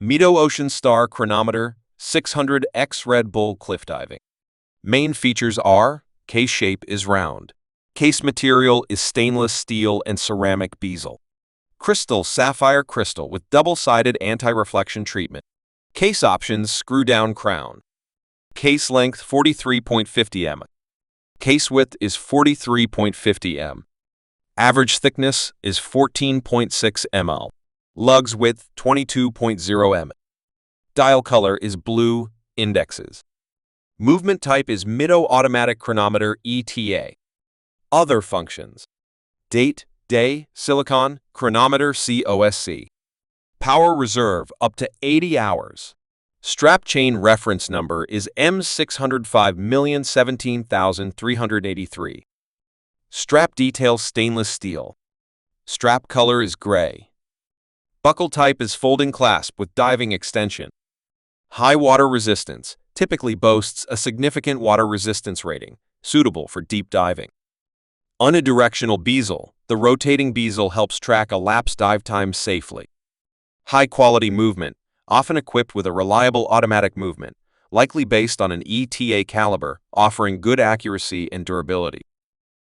Mido Ocean Star Chronometer 600X Red Bull Cliff Diving. Main features are: case shape is round. Case material is stainless steel and ceramic bezel. Crystal sapphire crystal with double-sided anti-reflection treatment. Case options: screw-down crown. Case length 43.50 m. Case width is 43.50 m. Average thickness is 14.6 ml. Lugs width 22.0 m. Dial color is blue. Indexes. Movement type is Mido Automatic Chronometer ETA. Other functions: date, day, silicon, chronometer COSC. Power reserve up to 80 hours. Strap chain reference number is M605017383. Strap detail stainless steel. Strap color is gray. Buckle type is folding clasp with diving extension. High water resistance typically boasts a significant water resistance rating, suitable for deep diving. Unidirectional bezel. The rotating bezel helps track elapsed dive time safely. High quality movement, often equipped with a reliable automatic movement, likely based on an ETA caliber, offering good accuracy and durability.